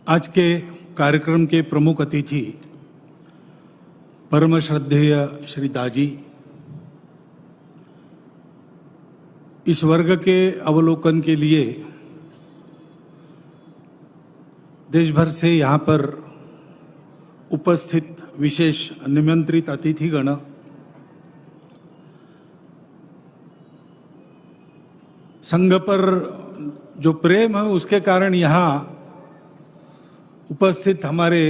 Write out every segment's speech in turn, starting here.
आज के कार्यक्रम के प्रमुख अतिथि परम श्रद्धेय श्री दाजी, इस वर्ग के अवलोकन के लिए देश भर से यहाँ पर उपस्थित विशेष निमंत्रित अतिथिगण, संघ पर जो प्रेम है उसके कारण यहाँ उपस्थित हमारे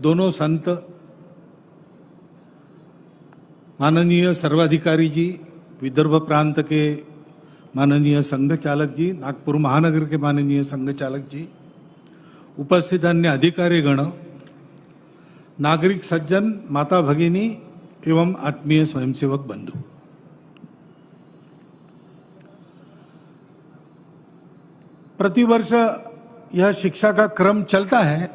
दोनों संत माननीय सर्वाधिकारी जी, विदर्भ प्रांत के माननीय संघ चालक जी, नागपुर महानगर के माननीय संघ चालक जी, उपस्थित अन्य अधिकारी गण, नागरिक सज्जन, माता भगिनी एवं आत्मीय स्वयंसेवक बंधु, प्रतिवर्ष यह शिक्षा का क्रम चलता है,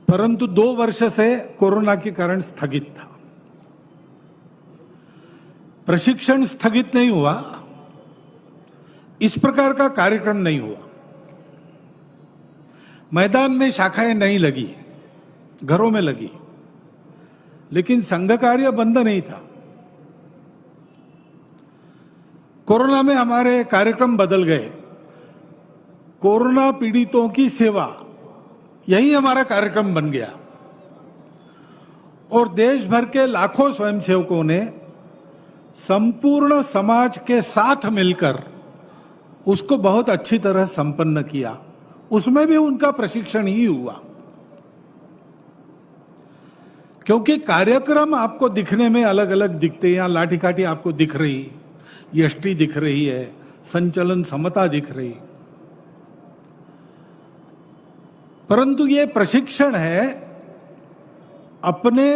परंतु 2 वर्ष से कोरोना के कारण स्थगित था। प्रशिक्षण स्थगित नहीं हुआ, इस प्रकार का कार्यक्रम नहीं हुआ। मैदान में शाखाएं नहीं लगी, घरों में लगी, लेकिन संघ कार्य बंद नहीं था। कोरोना में हमारे कार्यक्रम बदल गए। कोरोना पीड़ितों की सेवा, यही हमारा कार्यक्रम बन गया और देश भर के लाखों स्वयंसेवकों ने संपूर्ण समाज के साथ मिलकर उसको बहुत अच्छी तरह संपन्न किया। उसमें भी उनका प्रशिक्षण ही हुआ, क्योंकि कार्यक्रम आपको दिखने में अलग अलग दिखते हैं। यहाँ लाठी काठी आपको दिख रही, यष्टि दिख रही है, संचलन समता दिख रही, परंतु ये प्रशिक्षण है अपने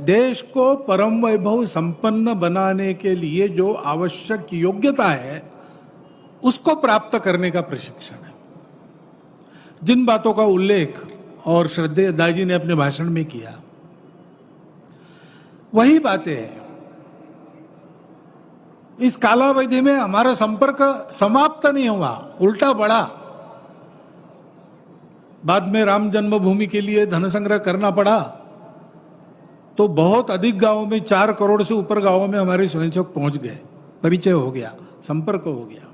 देश को परम वैभव संपन्न बनाने के लिए जो आवश्यक योग्यता है उसको प्राप्त करने का प्रशिक्षण है। जिन बातों का उल्लेख और श्रद्धेय दाजी ने अपने भाषण में किया, वही बातें हैं। इस कालावधि में हमारा संपर्क समाप्त नहीं हुआ, उल्टा बढ़ा। बाद में राम जन्मभूमि के लिए धन संग्रह करना पड़ा तो बहुत अधिक गांवों में, 4 करोड़ से ऊपर गांवों में हमारे स्वयंसेवक पहुंच गए, परिचय हो गया, संपर्क हो गया।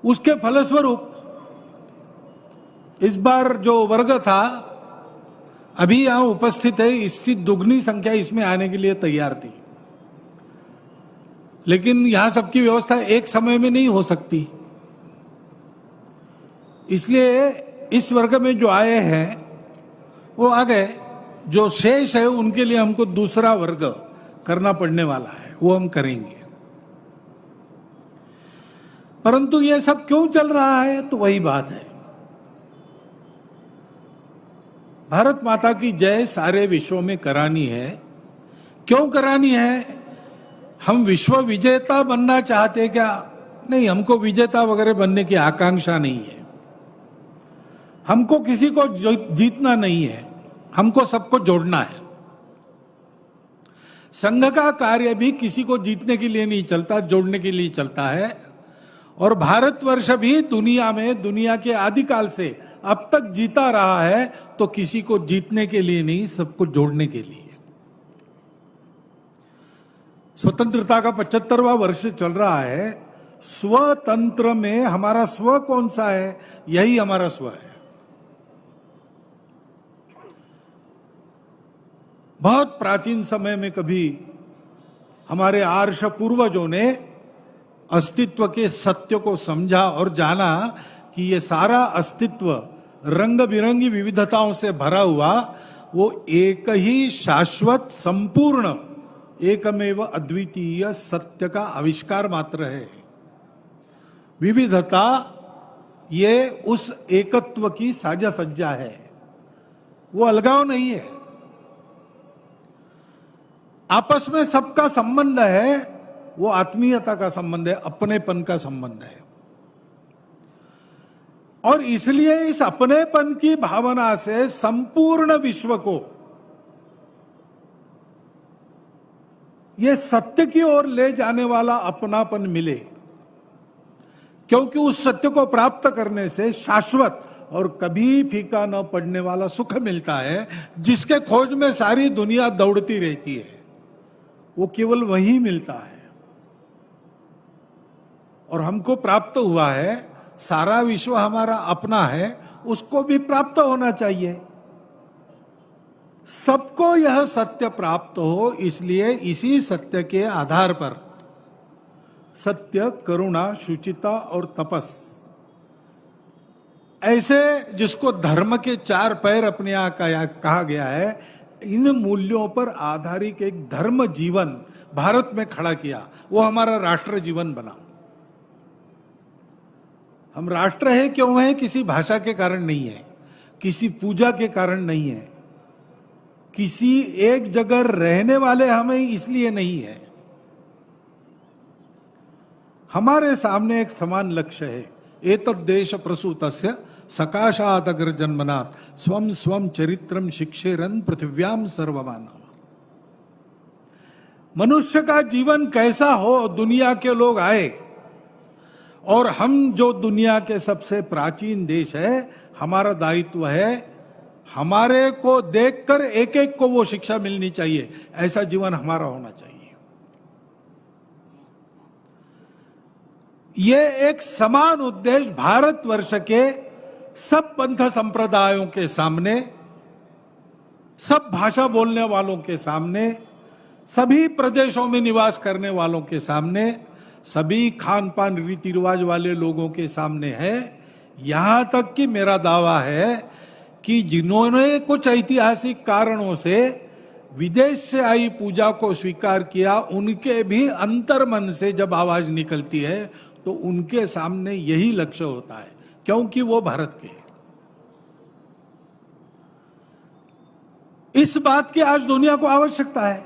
उसके फलस्वरूप इस बार जो वर्ग था अभी यहां उपस्थित है, इससे दुगनी संख्या इसमें आने के लिए तैयार थी, लेकिन यहां सबकी व्यवस्था एक समय में नहीं हो सकती। इसलिए इस वर्ग में जो आए हैं वो आ गए, जो शेष है उनके लिए हमको दूसरा वर्ग करना पड़ने वाला है, वो हम करेंगे। परंतु ये सब क्यों चल रहा है, तो वही बात है, भारत माता की जय सारे विश्व में करानी है। क्यों करानी है? हम विश्व विजेता बनना चाहते क्या? नहीं, हमको विजेता वगैरह बनने की आकांक्षा नहीं है। हमको किसी को जीतना नहीं है, हमको सबको जोड़ना है। संघ का कार्य भी किसी को जीतने के लिए नहीं चलता, जोड़ने के लिए चलता है। और भारतवर्ष भी दुनिया में, दुनिया के आदिकाल से अब तक जीता रहा है तो किसी को जीतने के लिए नहीं, सबको जोड़ने के लिए। स्वतंत्रता का 75वां वर्ष चल रहा है। स्वतंत्र में हमारा स्व कौन सा है? यही हमारा स्व है। बहुत प्राचीन समय में कभी हमारे आर्ष पूर्वजों ने अस्तित्व के सत्य को समझा और जाना कि ये सारा अस्तित्व रंग बिरंगी विविधताओं से भरा हुआ वो एक ही शाश्वत, संपूर्ण, एकमेव अद्वितीय सत्य का आविष्कार मात्र है। विविधता ये उस एकत्व की साजा सज्जा है, वो अलगाव नहीं है। आपस में सबका संबंध है, वो आत्मीयता का संबंध है, अपनेपन का संबंध है। और इसलिए इस अपनेपन की भावना से संपूर्ण विश्व को ये सत्य की ओर ले जाने वाला अपनापन मिले, क्योंकि उस सत्य को प्राप्त करने से शाश्वत और कभी फीका न पड़ने वाला सुख मिलता है, जिसके खोज में सारी दुनिया दौड़ती रहती है। वो केवल वही मिलता है और हमको प्राप्त हुआ है। सारा विश्व हमारा अपना है, उसको भी प्राप्त होना चाहिए। सबको यह सत्य प्राप्त हो, इसलिए इसी सत्य के आधार पर सत्य, करुणा, शुचिता और तपस, ऐसे जिसको धर्म के 4 पैर अपने यहां कहा गया है, इन मूल्यों पर आधारित एक धर्म जीवन भारत में खड़ा किया। वो हमारा राष्ट्र जीवन बना। हम राष्ट्र है क्यों है? किसी भाषा के कारण नहीं है, किसी पूजा के कारण नहीं है, किसी एक जगह रहने वाले हमें इसलिए नहीं है। हमारे सामने एक समान लक्ष्य है। एतद् देश प्रसूतस्य सकाशात् अग्र जन्मनात् स्वम स्वम चरित्रम शिक्षेरन पृथिव्याम सर्वमानव। मनुष्य का जीवन कैसा हो, दुनिया के लोग आए, और हम जो दुनिया के सबसे प्राचीन देश है, हमारा दायित्व है हमारे को देखकर एक एक को वो शिक्षा मिलनी चाहिए। ऐसा जीवन हमारा होना चाहिए। ये एक समान उद्देश्य भारतवर्ष के सब पंथ संप्रदायों के सामने, सब भाषा बोलने वालों के सामने, सभी प्रदेशों में निवास करने वालों के सामने, सभी खान पान रीति रिवाज वाले लोगों के सामने है। यहां तक कि मेरा दावा है कि जिन्होंने कुछ ऐतिहासिक कारणों से विदेश से आई पूजा को स्वीकार किया, उनके भी अंतर्मन से जब आवाज निकलती है तो उनके सामने यही लक्ष्य होता है, क्योंकि वो भारत के हैं। इस बात की आज दुनिया को आवश्यकता है,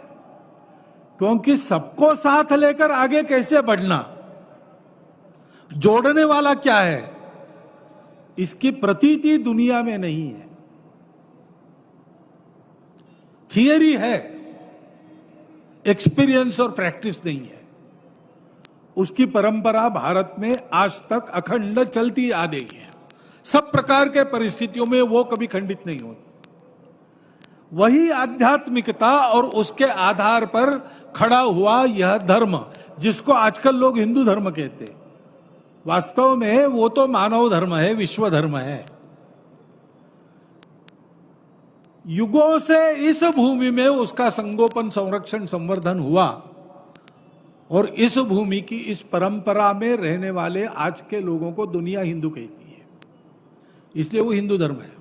क्योंकि सबको साथ लेकर आगे कैसे बढ़ना, जोड़ने वाला क्या है, इसकी प्रतीति दुनिया में नहीं है। थियरी है, एक्सपीरियंस और प्रैक्टिस नहीं है। उसकी परंपरा भारत में आज तक अखंड चलती आ रही है। सब प्रकार के परिस्थितियों में वो कभी खंडित नहीं होती। वही आध्यात्मिकता और उसके आधार पर खड़ा हुआ यह धर्म, जिसको आजकल लोग हिंदू धर्म कहते हैं, वास्तव में वो तो मानव धर्म है, विश्व धर्म है। युगों से इस भूमि में उसका संगोपन, संरक्षण, संवर्धन हुआ, और इस भूमि की इस परंपरा में रहने वाले आज के लोगों को दुनिया हिंदू कहती है, इसलिए वो हिंदू धर्म है।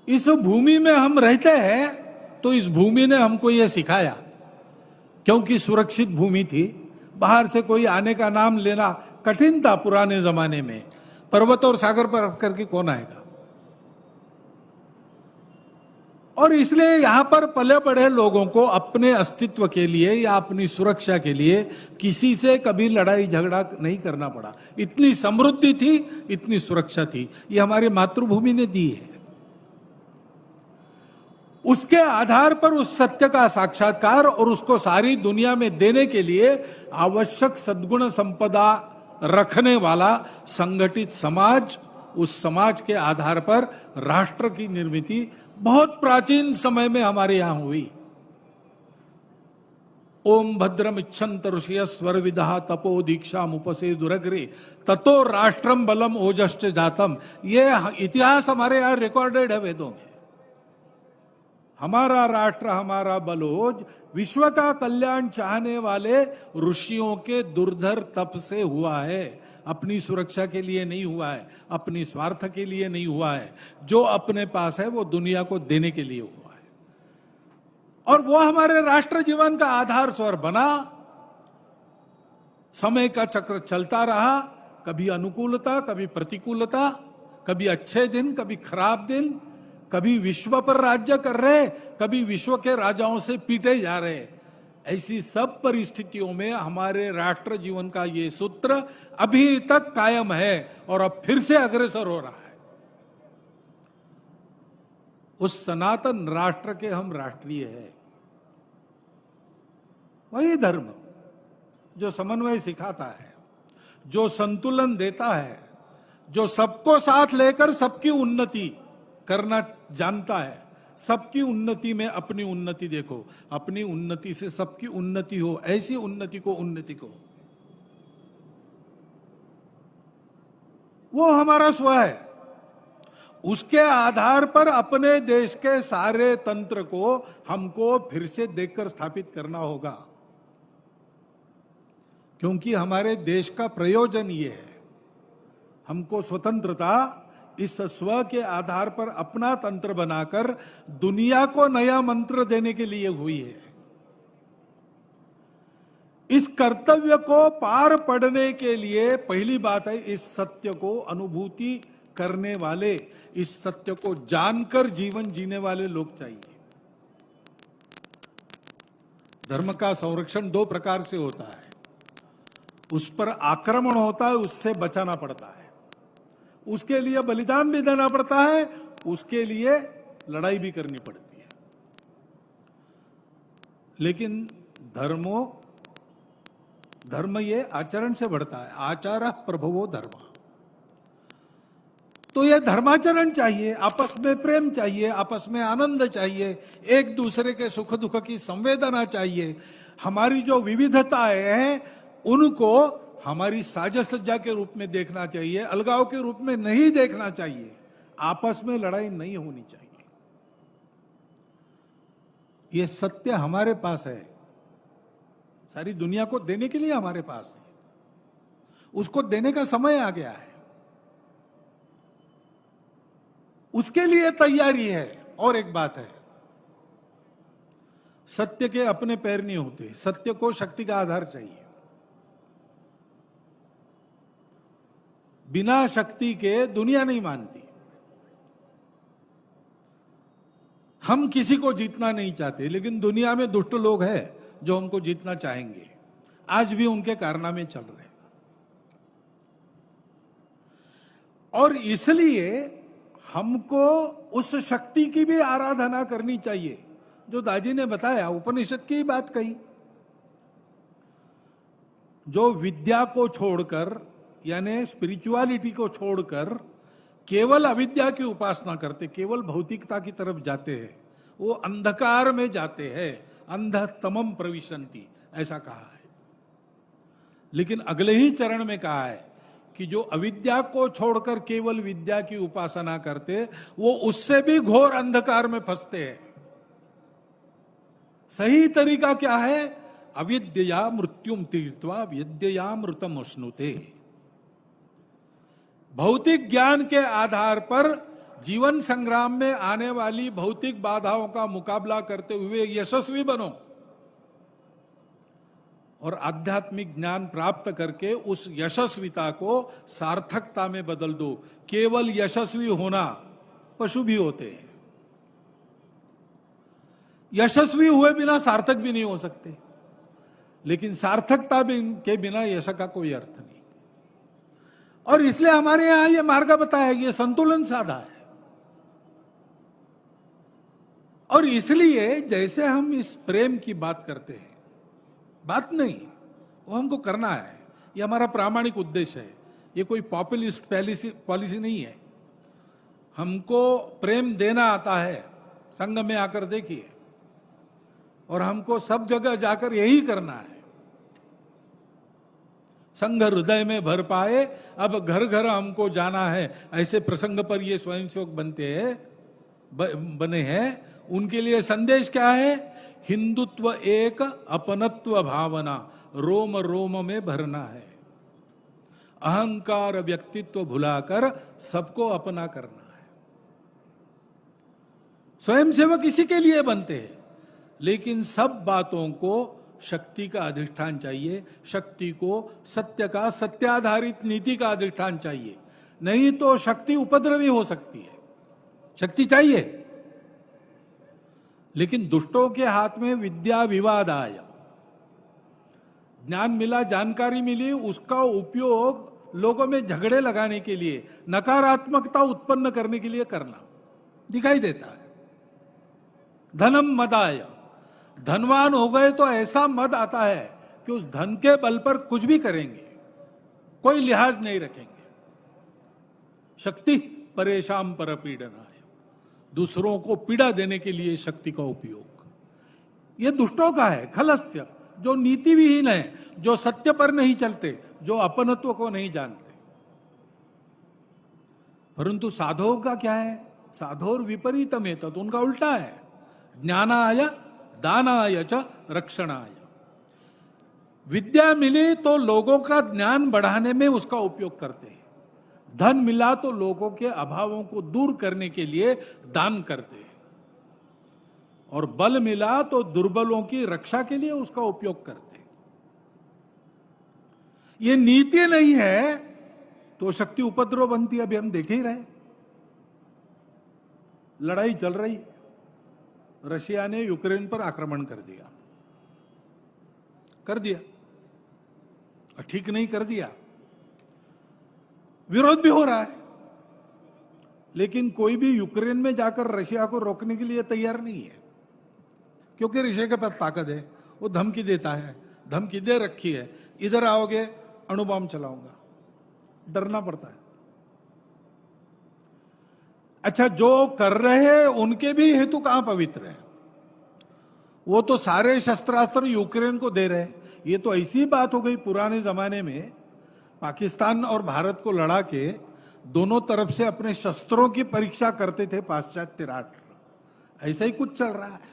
इस भूमि में हम रहते हैं तो इस भूमि ने हमको यह सिखाया, क्योंकि सुरक्षित भूमि थी, बाहर से कोई आने का नाम लेना कठिन था पुराने जमाने में। पर्वत और सागर पर रख करके कौन आएगा, और इसलिए यहां पर पले बढ़े लोगों को अपने अस्तित्व के लिए या अपनी सुरक्षा के लिए किसी से कभी लड़ाई झगड़ा नहीं करना पड़ा। इतनी समृद्धि थी, इतनी सुरक्षा थी, ये हमारी मातृभूमि ने दी है। उसके आधार पर उस सत्य का साक्षात्कार और उसको सारी दुनिया में देने के लिए आवश्यक सद्गुण संपदा रखने वाला संगठित समाज, उस समाज के आधार पर राष्ट्र की निर्मिति बहुत प्राचीन समय में हमारे यहां हुई। ओम भद्रम इच्छन्त ऋषय स्वर विदहा तपो दीक्षा मुपसे दुरग्रे ततो राष्ट्रम बलम ओजश्च जातम। ये इतिहास हमारे यहां रिकॉर्डेड है वेदों में। हमारा राष्ट्र, हमारा बलोज विश्व का कल्याण चाहने वाले ऋषियों के दुर्धर तप से हुआ है। अपनी सुरक्षा के लिए नहीं हुआ है, अपनी स्वार्थ के लिए नहीं हुआ है। जो अपने पास है वो दुनिया को देने के लिए हुआ है, और वो हमारे राष्ट्र जीवन का आधार स्वर बना। समय का चक्र चलता रहा, कभी अनुकूलता, कभी प्रतिकूलता, कभी अच्छे दिन, कभी खराब दिन, कभी विश्व पर राज्य कर रहे, कभी विश्व के राजाओं से पीटे जा रहे। ऐसी सब परिस्थितियों में हमारे राष्ट्र जीवन का ये सूत्र अभी तक कायम है और अब फिर से अग्रसर हो रहा है। उस सनातन राष्ट्र के हम राष्ट्रीय हैं। वही धर्म जो समन्वय सिखाता है, जो संतुलन देता है, जो सबको साथ लेकर सबकी उन्नति करना जानता है। सबकी उन्नति में अपनी उन्नति देखो, अपनी उन्नति से सबकी उन्नति हो, ऐसी उन्नति को वो हमारा स्व है। उसके आधार पर अपने देश के सारे तंत्र को हमको फिर से देखकर स्थापित करना होगा, क्योंकि हमारे देश का प्रयोजन ये है। हमको स्वतंत्रता इस स्व के आधार पर अपना तंत्र बनाकर दुनिया को नया मंत्र देने के लिए हुई है। इस कर्तव्य को पार पड़ने के लिए पहली बात है, इस सत्य को अनुभूति करने वाले, इस सत्य को जानकर जीवन जीने वाले लोग चाहिए। धर्म का संरक्षण दो प्रकार से होता है। उस पर आक्रमण होता है, उससे बचाना पड़ता है, उसके लिए बलिदान भी देना पड़ता है, उसके लिए लड़ाई भी करनी पड़ती है। लेकिन धर्म ये आचरण से बढ़ता है। आचारः प्रभवो धर्म। तो ये धर्माचरण चाहिए, आपस में प्रेम चाहिए, आपस में आनंद चाहिए, एक दूसरे के सुख दुख की संवेदना चाहिए। हमारी जो विविधताएं हैं उनको हमारी साज सज्जा के रूप में देखना चाहिए, अलगाव के रूप में नहीं देखना चाहिए। आपस में लड़ाई नहीं होनी चाहिए। ये सत्य हमारे पास है, सारी दुनिया को देने के लिए हमारे पास है। उसको देने का समय आ गया है, उसके लिए तैयारी है। और एक बात है, सत्य के अपने पैर नहीं होते, सत्य को शक्ति का आधार चाहिए। बिना शक्ति के दुनिया नहीं मानती। हम किसी को जीतना नहीं चाहते, लेकिन दुनिया में दुष्ट लोग हैं जो हमको जीतना चाहेंगे। आज भी उनके कारनामे चल रहे हैं। और इसलिए हमको उस शक्ति की भी आराधना करनी चाहिए जो दादी ने बताया, उपनिषद की बात कही। जो विद्या को छोड़कर, यानी स्पिरिचुअलिटी को छोड़कर केवल अविद्या की उपासना करते, केवल भौतिकता की तरफ जाते हैं, वो अंधकार में जाते हैं। अंधतमम प्रविशन्ति, ऐसा कहा है। लेकिन अगले ही चरण में कहा है कि जो अविद्या को छोड़कर केवल विद्या की उपासना करते, वो उससे भी घोर अंधकार में फंसते हैं। सही तरीका क्या है? अविद्या मृत्युम तीर्थवा विद्या मृतम अश्नुते। भौतिक ज्ञान के आधार पर जीवन संग्राम में आने वाली भौतिक बाधाओं का मुकाबला करते हुए यशस्वी बनो और आध्यात्मिक ज्ञान प्राप्त करके उस यशस्विता को सार्थकता में बदल दो। केवल यशस्वी होना, पशु भी होते हैं, यशस्वी हुए बिना सार्थक भी नहीं हो सकते, लेकिन सार्थकता के बिना यश का कोई अर्थ नहीं। और इसलिए हमारे यहां ये मार्ग बताया, ये संतुलन साधा है। और इसलिए जैसे हम इस प्रेम की बात करते हैं, बात नहीं, वो हमको करना है, ये हमारा प्रामाणिक उद्देश्य है। ये कोई पॉपुलिस्ट पॉलिसी नहीं है। हमको प्रेम देना आता है, संगम में आकर देखिए, और हमको सब जगह जाकर यही करना है। संघ हृदय में भर पाए, अब घर घर हमको जाना है, ऐसे प्रसंग पर ये स्वयंसेवक बने हैं। उनके लिए संदेश क्या है? हिंदुत्व एक, अपनत्व भावना रोम रोम में भरना है। अहंकार व्यक्तित्व भुलाकर सबको अपना करना है। स्वयंसेवक इसी के लिए बनते हैं। लेकिन सब बातों को शक्ति का अधिष्ठान चाहिए, शक्ति को सत्य का, सत्याधारित नीति का अधिष्ठान चाहिए। नहीं तो शक्ति उपद्रवी हो सकती है। शक्ति चाहिए, लेकिन दुष्टों के हाथ में विद्या विवाद आया, ज्ञान मिला, जानकारी मिली, उसका उपयोग लोगों में झगड़े लगाने के लिए, नकारात्मकता उत्पन्न करने के लिए करना दिखाई देता है। धनम मदाय, धनवान हो गए तो ऐसा मद आता है, कि उस धन के बल पर कुछ भी करेंगे, कोई लिहाज नहीं रखेंगे। शक्ति परेशान पर पीड़नाय, दूसरों को पीड़ा देने के लिए शक्ति का उपयोग, यह दुष्टों का है। खलस्य, जो नीति विहीन है, जो सत्य पर नहीं चलते, जो अपनत्व को नहीं जानते। परंतु साधुओं का क्या है? साधोर विपरीतम, तो उनका उल्टा है। ज्ञानाय दानाय च रक्षणाय। विद्या मिली तो लोगों का ज्ञान बढ़ाने में उसका उपयोग करते हैं, धन मिला तो लोगों के अभावों को दूर करने के लिए दान करते हैं, और बल मिला तो दुर्बलों की रक्षा के लिए उसका उपयोग करते हैं। ये नीति नहीं है तो शक्ति उपद्रव बनती है। अभी हम देख ही रहे, लड़ाई चल रही, रशिया ने यूक्रेन पर आक्रमण कर दिया, ठीक नहीं कर दिया, विरोध भी हो रहा है, लेकिन कोई भी यूक्रेन में जाकर रशिया को रोकने के लिए तैयार नहीं है, क्योंकि रशिया के पास ताकत है। वो धमकी देता है, धमकी दे रखी है, इधर आओगे अणु बम चलाऊंगा, डरना पड़ता है। अच्छा, जो कर रहे हैं उनके भी हेतु कहां पवित्र है? वो तो सारे शस्त्रास्त्र यूक्रेन को दे रहे हैं। ये तो ऐसी बात हो गई, पुराने जमाने में पाकिस्तान और भारत को लड़ा के दोनों तरफ से अपने शस्त्रों की परीक्षा करते थे पाश्चात्य राष्ट्र। ऐसा ही कुछ चल रहा है।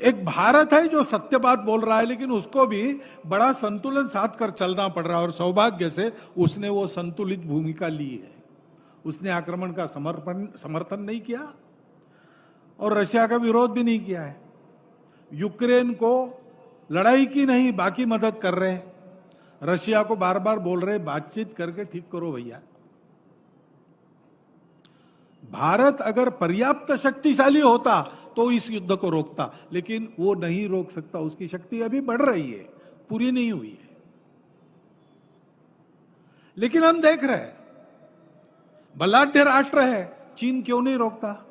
एक भारत है जो सत्य बात बोल रहा है, लेकिन उसको भी बड़ा संतुलन साध कर चलना पड़ रहा है, और सौभाग्य से उसने वो संतुलित भूमिका ली है। उसने आक्रमण का समर्थन नहीं किया और रशिया का विरोध भी नहीं किया है। यूक्रेन को लड़ाई की नहीं, बाकी मदद कर रहे हैं। रशिया को बार बार बोल रहे, बातचीत करके ठीक करो भैया। भारत अगर पर्याप्त शक्तिशाली होता तो इस युद्ध को रोकता, लेकिन वो नहीं रोक सकता। उसकी शक्ति अभी बढ़ रही है, पूरी नहीं हुई है। लेकिन हम देख रहे हैं, बलाढ्य राष्ट्र है, चीन क्यों नहीं रोकता?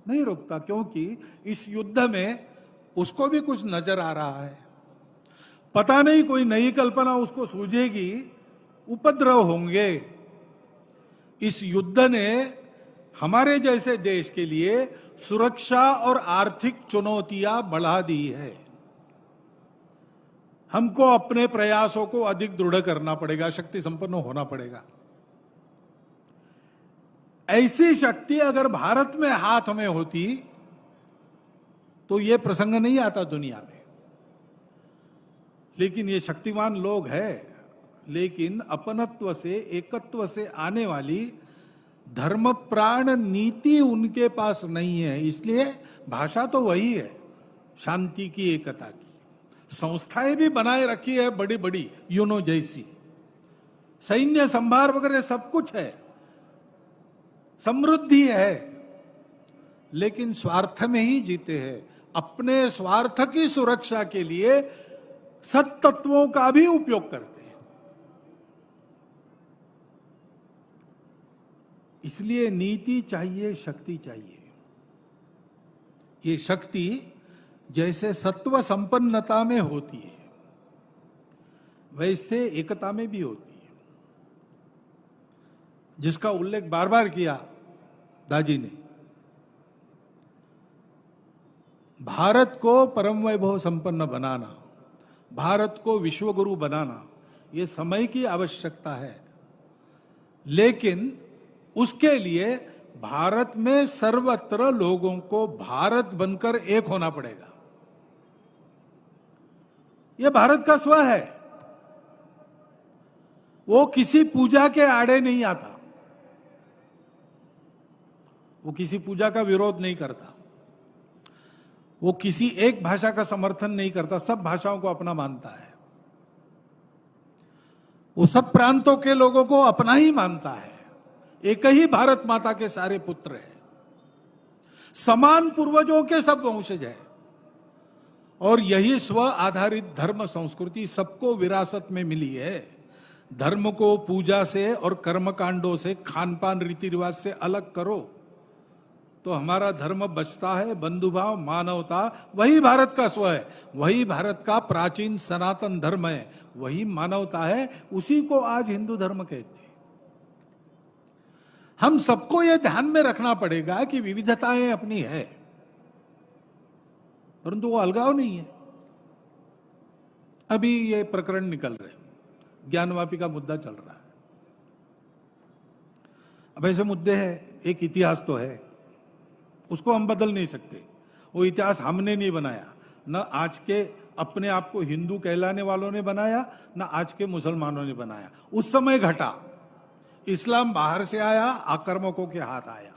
नहीं रोकता, क्योंकि इस युद्ध में उसको भी कुछ नजर आ रहा है। पता नहीं कोई नई कल्पना उसको सूझेगी, उपद्रव होंगे। इस युद्ध ने हमारे जैसे देश के लिए सुरक्षा और आर्थिक चुनौतियां बढ़ा दी है। हमको अपने प्रयासों को अधिक दृढ़ करना पड़ेगा, शक्ति संपन्न होना पड़ेगा। ऐसी शक्ति अगर भारत में हाथ में होती तो यह प्रसंग नहीं आता दुनिया में। लेकिन ये शक्तिमान लोग हैं, लेकिन अपनत्व से, एकत्व से आने वाली धर्म प्राण नीति उनके पास नहीं है। इसलिए भाषा तो वही है, शांति की, एकता की। संस्थाएं भी बनाए रखी है बड़ी बड़ी, यूनो जैसी, सैन्य संभार वगैरह सब कुछ है, समृद्धि है, लेकिन स्वार्थ में ही जीते हैं। अपने स्वार्थ की सुरक्षा के लिए सत्तत्वों का भी उपयोग करते हैं। इसलिए नीति चाहिए, शक्ति चाहिए। ये शक्ति जैसे सत्व संपन्नता में होती है, वैसे एकता में भी होती है, जिसका उल्लेख बार बार किया दाजी ने। भारत को परम वैभव संपन्न बनाना, भारत को विश्वगुरु बनाना, यह समय की आवश्यकता है। लेकिन उसके लिए भारत में सर्वत्र लोगों को भारत बनकर एक होना पड़ेगा। यह भारत का स्व है, वो किसी पूजा के आड़े नहीं आता, वो किसी पूजा का विरोध नहीं करता, वो किसी एक भाषा का समर्थन नहीं करता, सब भाषाओं को अपना मानता है। वो सब प्रांतों के लोगों को अपना ही मानता है। एक ही भारत माता के सारे पुत्र हैं, समान पूर्वजों के सब वंशज हैं, और यही स्व आधारित धर्म संस्कृति सबको विरासत में मिली है। धर्म को पूजा से और कर्मकांडों से, खान पान रीति रिवाज से अलग करो, तो हमारा धर्म बचता है, बंधुभाव, मानवता, वही भारत का स्व है, वही भारत का प्राचीन सनातन धर्म है, वही मानवता है, उसी को आज हिंदू धर्म कहते हैं। हम सबको यह ध्यान में रखना पड़ेगा कि विविधताएं अपनी है, परंतु वो अलगाव नहीं है। अभी ये प्रकरण निकल रहे, ज्ञानवापी का मुद्दा चल रहा है। अब ऐसे मुद्दे हैं, एक इतिहास तो है, उसको हम बदल नहीं सकते। वो इतिहास हमने नहीं बनाया, न आज के अपने आप को हिंदू कहलाने वालों ने बनाया, न आज के मुसलमानों ने बनाया। उस समय घटा, इस्लाम बाहर से आया, आक्रमकों के हाथ आया।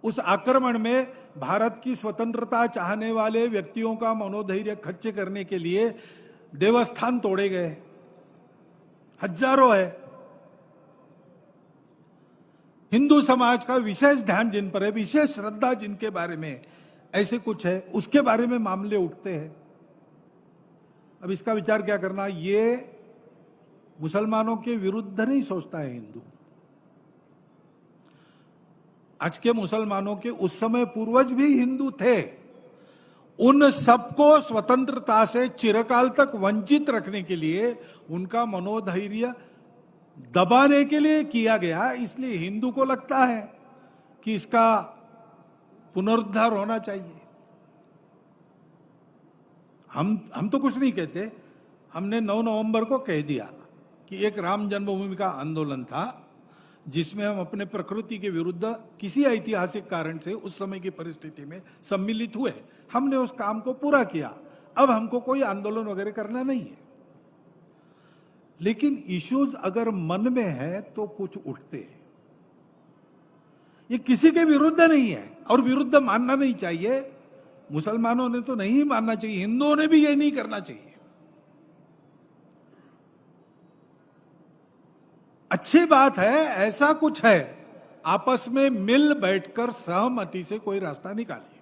उस आक्रमण में भारत की स्वतंत्रता चाहने वाले व्यक्तियों का मनोधैर्य खच्चे करने के लिए देवस्थान तोड़े गए, हजारों है। हिंदू समाज का विशेष ध्यान जिन पर है, विशेष श्रद्धा जिनके बारे में ऐसे कुछ है, उसके बारे में मामले उठते हैं। अब इसका विचार क्या करना, ये मुसलमानों के विरुद्ध नहीं सोचता है हिंदू। आज के मुसलमानों के उस समय पूर्वज भी हिंदू थे, उन सबको स्वतंत्रता से चिरकाल तक वंचित रखने के लिए उनका मनोधैर्य दबाने के लिए किया गया। इसलिए हिंदू को लगता है कि इसका पुनरुद्धार होना चाहिए। हम तो कुछ नहीं कहते, हमने 9 नवंबर को कह दिया कि एक राम जन्मभूमि का आंदोलन था जिसमें हम अपने प्रकृति के विरुद्ध किसी ऐतिहासिक कारण से उस समय की परिस्थिति में सम्मिलित हुए, हमने उस काम को पूरा किया। अब हमको कोई आंदोलन वगैरह करना नहीं है। लेकिन इश्यूज अगर मन में है तो कुछ उठते हैं। ये किसी के विरुद्ध नहीं है और विरुद्ध मानना नहीं चाहिए। मुसलमानों ने तो नहीं मानना चाहिए, हिंदुओं ने भी ये नहीं करना चाहिए। अच्छी बात है, ऐसा कुछ है, आपस में मिल बैठकर सहमति से कोई रास्ता निकालिए।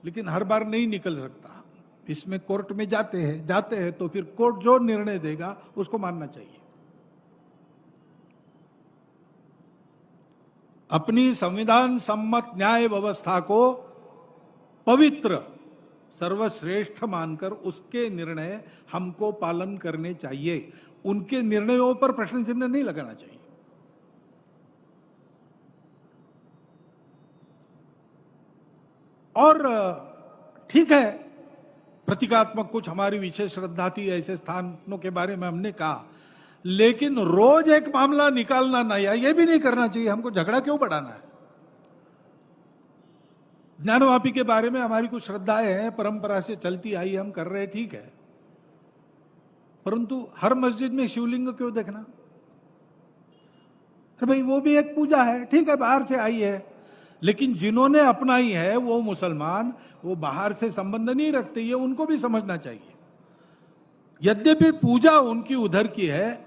लेकिन हर बार नहीं निकल सकता, इसमें कोर्ट में जाते हैं तो फिर कोर्ट जो निर्णय देगा उसको मानना चाहिए। अपनी संविधान सम्मत न्याय व्यवस्था को पवित्र सर्वश्रेष्ठ मानकर उसके निर्णय हमको पालन करने चाहिए। उनके निर्णयों पर प्रश्न चिन्ह नहीं लगाना चाहिए। और ठीक है, प्रतीकात्मक कुछ हमारी विशेष श्रद्धा थी, ऐसे स्थानों के बारे में हमने कहा, लेकिन रोज एक मामला निकालना नया, यह भी नहीं करना चाहिए। हमको झगड़ा क्यों बढ़ाना है? ज्ञानवापी के बारे में हमारी कुछ श्रद्धाएं हैं, परंपरा से चलती आई, हम कर रहे, ठीक है, परंतु हर मस्जिद में शिवलिंग क्यों देखना? अरे भाई, वो भी एक पूजा है, ठीक है, बाहर से आई है, लेकिन जिन्होंने अपनाई है वो मुसलमान, वो बाहर से संबंध नहीं रखते, ये उनको भी समझना चाहिए। यद्यपि पूजा उनकी उधर की है,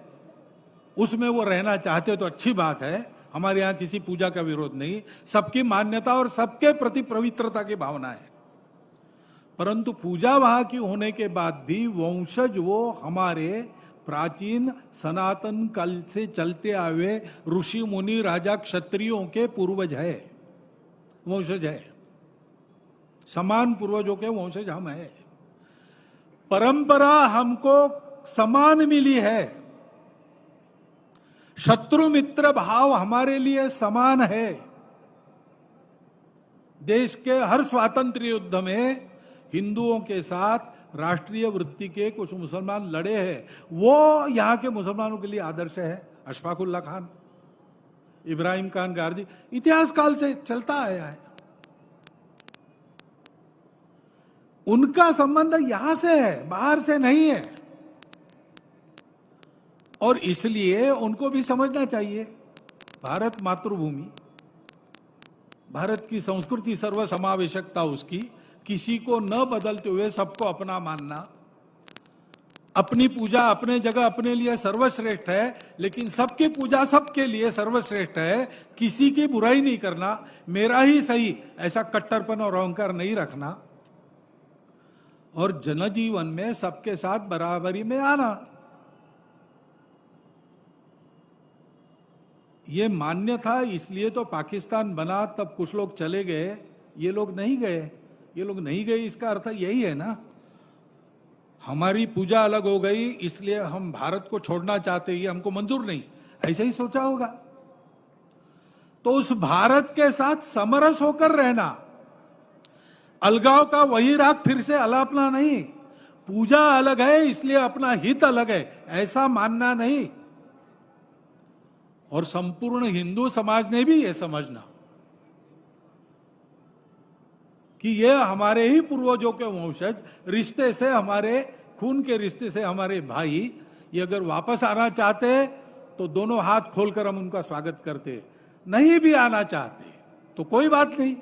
उसमें वो रहना चाहते तो अच्छी बात है, हमारे यहां किसी पूजा का विरोध नहीं, सबकी मान्यता और सबके प्रति पवित्रता की भावना है। परंतु पूजा वहां की होने के बाद भी वंशज वो हमारे प्राचीन सनातन काल से चलते आए ऋषि मुनि राजा क्षत्रियों के पूर्वज है, वंशज है, समान पूर्वजों के वंशज हम है। परंपरा हमको समान मिली है, शत्रु मित्र भाव हमारे लिए समान है। देश के हर स्वातंत्र्य युद्ध में हिंदुओं के साथ राष्ट्रीय वृत्ति के कुछ मुसलमान लड़े हैं, वो यहां के मुसलमानों के लिए आदर्श है। अशफाकुल्ला खान, इब्राहिम खान गारदी, इतिहास काल से चलता आया है। उनका संबंध यहां से है, बाहर से नहीं है, और इसलिए उनको भी समझना चाहिए भारत मातृभूमि, भारत की संस्कृति, सर्वसमावेशकता उसकी, किसी को न बदलते हुए सबको अपना मानना, अपनी पूजा अपने जगह अपने लिए सर्वश्रेष्ठ है, लेकिन सबकी पूजा सबके लिए सर्वश्रेष्ठ है, किसी की बुराई नहीं करना, मेरा ही सही, ऐसा कट्टरपन और अहंकार नहीं रखना, और जनजीवन में सबके साथ बराबरी में आना। ये मान्य था, इसलिए तो पाकिस्तान बना, तब कुछ लोग चले गए, ये लोग नहीं गए। ये लोग नहीं गए इसका अर्थ यही है ना, हमारी पूजा अलग हो गई इसलिए हम भारत को छोड़ना चाहते, ये हमको मंजूर नहीं, ऐसे ही सोचा होगा। तो उस भारत के साथ समरस होकर रहना, अलगाव का वही राग फिर से अलापना नहीं, पूजा अलग है इसलिए अपना हित अलग है, ऐसा मानना नहीं। और संपूर्ण हिंदू समाज ने भी यह समझना कि ये हमारे ही पूर्वजों के वंशज, रिश्ते से हमारे खून के रिश्ते से हमारे भाई, ये अगर वापस आना चाहते तो दोनों हाथ खोलकर हम उनका स्वागत करते, नहीं भी आना चाहते तो कोई बात नहीं,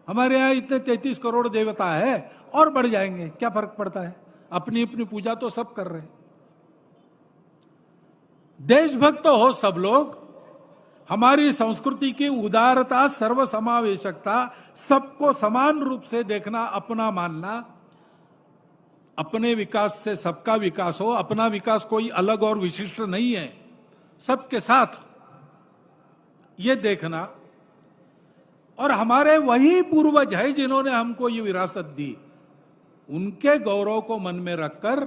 हमारे यहाँ इतने 33 करोड़ देवता है और बढ़ जाएंगे, क्या फर्क पड़ता है, अपनी अपनी पूजा तो सब कर रहे हैं। देशभक्त हो सब लोग, हमारी संस्कृति की उदारता, सर्वसमावेशकता, सबको समान रूप से देखना, अपना मानना, अपने विकास से सबका विकास हो, अपना विकास कोई अलग और विशिष्ट नहीं है, सबके साथ ये देखना। और हमारे वही पूर्वज है जिन्होंने हमको ये विरासत दी, उनके गौरव को मन में रखकर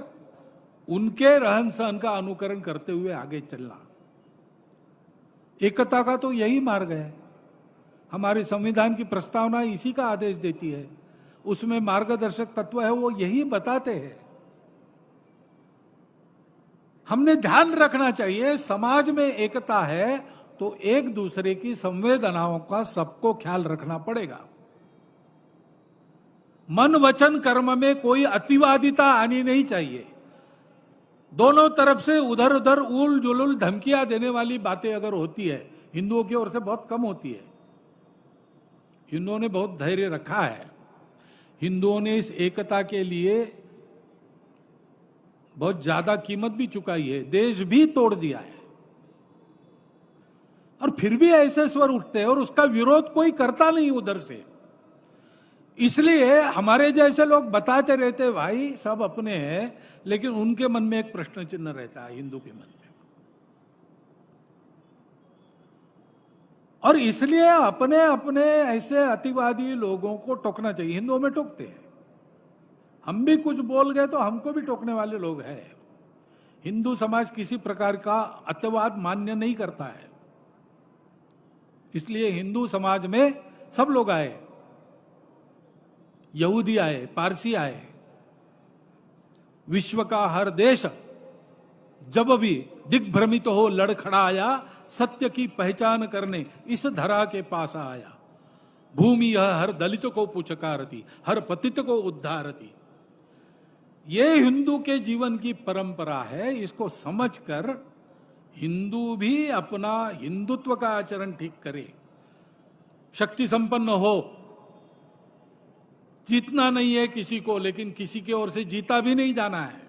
उनके रहन सहन का अनुकरण करते हुए आगे चलना। एकता का तो यही मार्ग है, हमारे संविधान की प्रस्तावना इसी का आदेश देती है, उसमें मार्गदर्शक तत्व है, वो यही बताते हैं। हमने ध्यान रखना चाहिए, समाज में एकता है तो एक दूसरे की संवेदनाओं का सबको ख्याल रखना पड़ेगा। मन वचन कर्म में कोई अतिवादिता आनी नहीं चाहिए। दोनों तरफ से उधर उधर उल जुलुल धमकियां देने वाली बातें अगर होती है, हिंदुओं की ओर से बहुत कम होती है। हिंदुओं ने बहुत धैर्य रखा है, हिंदुओं ने इस एकता के लिए बहुत ज्यादा कीमत भी चुकाई है, देश भी तोड़ दिया है, और फिर भी ऐसे स्वर उठते हैं और उसका विरोध कोई करता नहीं उधर से। इसलिए हमारे जैसे लोग बताते रहते भाई सब अपने हैं, लेकिन उनके मन में एक प्रश्न चिन्ह रहता है, हिंदू के मन में। और इसलिए अपने अपने ऐसे अतिवादी लोगों को टोकना चाहिए। हिंदुओं में टोकते हैं, हम भी कुछ बोल गए तो हमको भी टोकने वाले लोग हैं। हिंदू समाज किसी प्रकार का अतिवाद मान्य नहीं करता है, इसलिए हिंदू समाज में सब लोग आए, यहूदी आए, पारसी आए, विश्व का हर देश जब भी दिग्भ्रमित हो लड़खड़ाया, सत्य की पहचान करने इस धरा के पास आया। भूमि यह हर दलित को पुचकारती, हर पतित को उद्धारती। ये हिंदू के जीवन की परंपरा है, इसको समझकर हिंदू भी अपना हिंदुत्व का आचरण ठीक करे, शक्ति संपन्न हो, जीतना नहीं है किसी को, लेकिन किसी की ओर से जीता भी नहीं जाना है,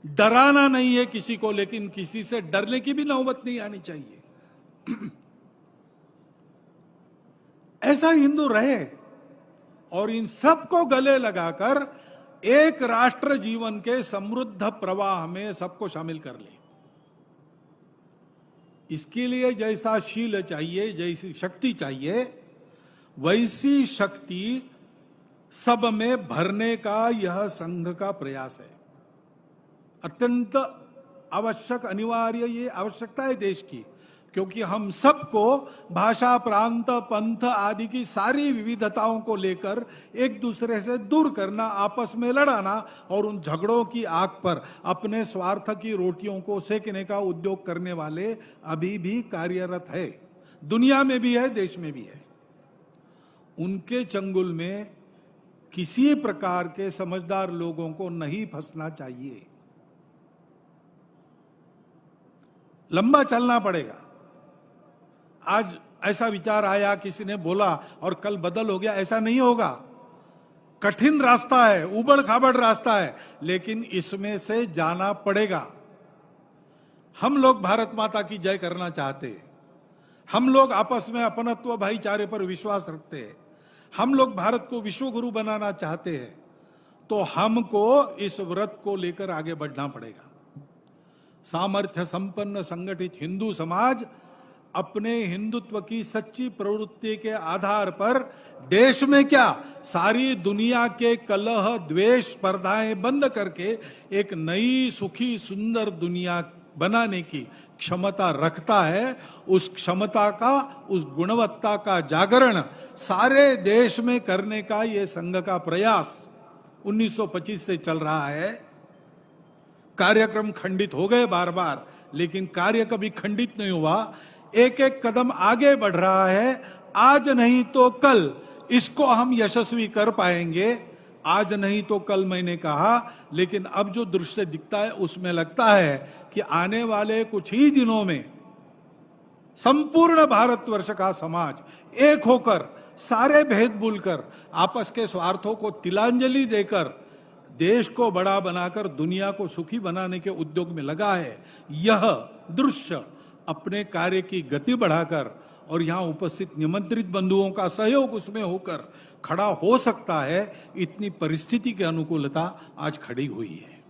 डराना नहीं है किसी को, लेकिन किसी से डरने की भी नौबत नहीं आनी चाहिए। ऐसा हिंदू रहे और इन सबको गले लगाकर एक राष्ट्र जीवन के समृद्ध प्रवाह में सबको शामिल कर ले। इसके लिए जैसा शील चाहिए, जैसी शक्ति चाहिए, वैसी शक्ति सब में भरने का यह संघ का प्रयास है। अत्यंत आवश्यक, अनिवार्य ये आवश्यकता है देश की, क्योंकि हम सबको भाषा, प्रांत, पंथ आदि की सारी विविधताओं को लेकर एक दूसरे से दूर करना, आपस में लड़ाना और उन झगड़ों की आग पर अपने स्वार्थ की रोटियों को सेकने का उद्योग करने वाले अभी भी कार्यरत है, दुनिया में भी है, देश में भी है। उनके चंगुल में किसी प्रकार के समझदार लोगों को नहीं फंसना चाहिए। लंबा चलना पड़ेगा। आज ऐसा विचार आया, किसी ने बोला और कल बदल हो गया, ऐसा नहीं होगा। कठिन रास्ता है, उबड़ खाबड़ रास्ता है, लेकिन इसमें से जाना पड़ेगा। हम लोग भारत माता की जय करना चाहते हैं, हम लोग आपस में अपनत्व भाईचारे पर विश्वास रखते हैं, हम लोग भारत को विश्व गुरु बनाना चाहते हैं, तो हमको इस व्रत को लेकर आगे बढ़ना पड़ेगा। सामर्थ्य संपन्न संगठित हिंदू समाज अपने हिंदुत्व की सच्ची प्रवृत्ति के आधार पर देश में क्या सारी दुनिया के कलह द्वेष स्पर्धाएं बंद करके एक नई सुखी सुंदर दुनिया बनाने की क्षमता रखता है। उस क्षमता का, उस गुणवत्ता का जागरण सारे देश में करने का ये संघ का प्रयास 1925 से चल रहा है। कार्यक्रम खंडित हो गए बार बार, लेकिन कार्य कभी खंडित नहीं हुआ, एक एक कदम आगे बढ़ रहा है। आज नहीं तो कल इसको हम यशस्वी कर पाएंगे। आज नहीं तो कल मैंने कहा, लेकिन अब जो दृश्य दिखता है उसमें लगता है कि आने वाले कुछ ही दिनों में संपूर्ण भारतवर्ष का समाज एक होकर, सारे भेद भूलकर, आपस के स्वार्थों को तिलांजलि देकर देश को बड़ा बनाकर दुनिया को सुखी बनाने के उद्योग में लगा है। यह दृश्य अपने कार्य की गति बढ़ाकर और यहां उपस्थित निमंत्रित बंधुओं का सहयोग उसमें होकर खड़ा हो सकता है। इतनी परिस्थिति की अनुकूलता आज खड़ी हुई है।